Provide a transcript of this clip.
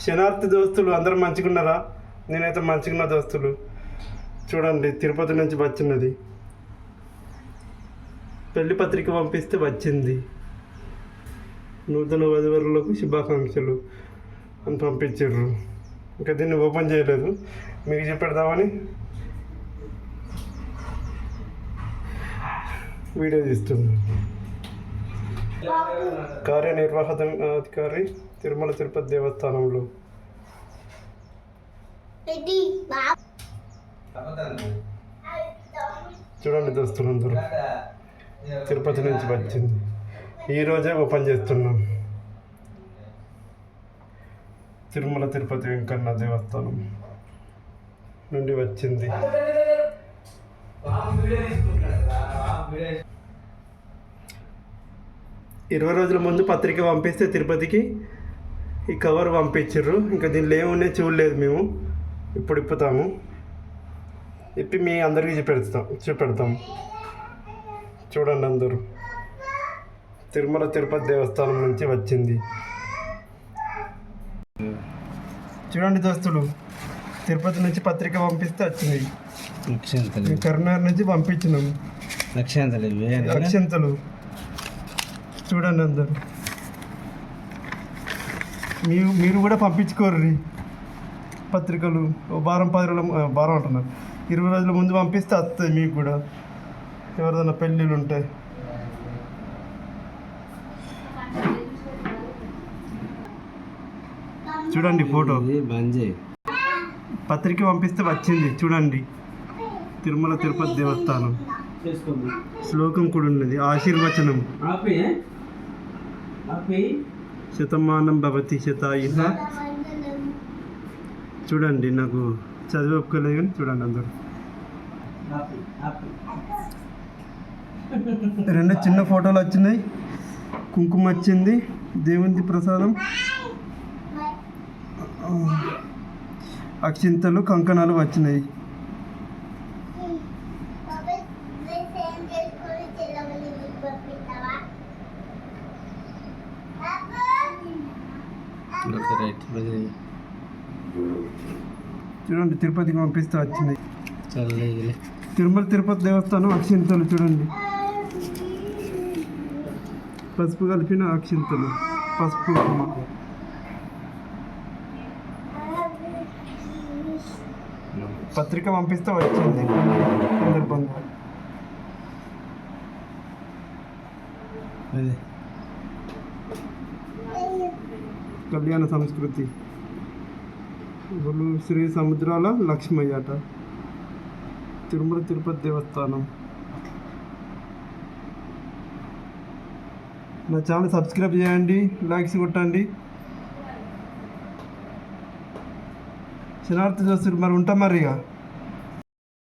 శనార్థి దోస్తులు అందరూ మంచిగున్నారా? నేనైతే మంచిగున్నా దోస్తులు. చూడండి, తిరుపతి నుంచి వచ్చినది. పెళ్లి పత్రిక పంపిస్తే వచ్చింది. నూతన వధువరులకు శుభాకాంక్షలు అని పంపించారు. ఇంకా దీన్ని ఓపెన్ చేయలేదు, మీకు చెప్పెడదామని వీడియో తీస్తుంది. కార్యనిర్వాహకాధికారి తిరుమల తిరుపతి దేవస్థానంలో. చూడండి దోస్తులందరూ, తిరుపతి నుంచి వచ్చింది. ఈరోజే ఓపెన్ చేస్తున్నాం. తిరుమల తిరుపతి వెంకన్న దేవస్థానం నుండి వచ్చింది. 20 రోజుల ముందు పత్రిక పంపిస్తే తిరుపతికి ఈ కవర్ పంపించారు. ఇంకా దీనిలో ఏమున్నాయి చూడలేదు మేము. ఇప్పుడు ఇప్పుతాము, ఇప్పి మీ అందరికీ చూపెడతాం. చూడండి అందరూ, తిరుమల తిరుపతి దేవస్థానం నుంచి వచ్చింది. చూడండి దోస్తులు, తిరుపతి నుంచి పత్రిక పంపిస్తే వచ్చింది. కరీంనగర్ నుంచి పంపించినాం అక్షంతలు. చూడండి అందరు, మీరు కూడా పంపించుకోర్రి పత్రికలు. వారం 10 రోజుల వారం అంటున్నారు, 20 రోజుల ముందు పంపిస్తే వస్తాయి మీకు కూడా. ఎవరిదైనా పెళ్ళిళ్ళు ఉంటాయి. చూడండి ఫోటో, పత్రిక పంపిస్తే వచ్చింది. చూడండి, తిరుమల తిరుపతి దేవస్థానం శ్లోకం కూడా ఉన్నది. ఆశీర్వచనం, శతమానం భవతి శతాయుః. చూడండి, నాకు చదివి ఒప్పుకోలేదు కానీ చూడండి అందరు. 2 చిన్న ఫోటోలు వచ్చినాయి. కుంకుమ వచ్చింది, దేవుని ప్రసాదం, అక్షింతలు, కంకణాలు వచ్చినాయి. చూడండి, తిరుపతికి పంపిస్తే వచ్చినాయి. తిరుమల తిరుపతి దేవస్థానం అక్షింతలు. చూడండి, పసుపు కలిపిన అక్షింతలు, పసుపు పత్రిక పంపిస్తే వచ్చింది సందర్భంగా. కళ్యాణ సంస్కృతి, శ్రీ సముద్రాల లక్ష్మయ్యట. తిరుమల తిరుపతి దేవస్థానం. నా ఛానల్ సబ్స్క్రైబ్ చేయండి, లైక్స్ కొట్టండి. శనార్థి దోస్తులు మరి ఉంటాం మరి ఇక.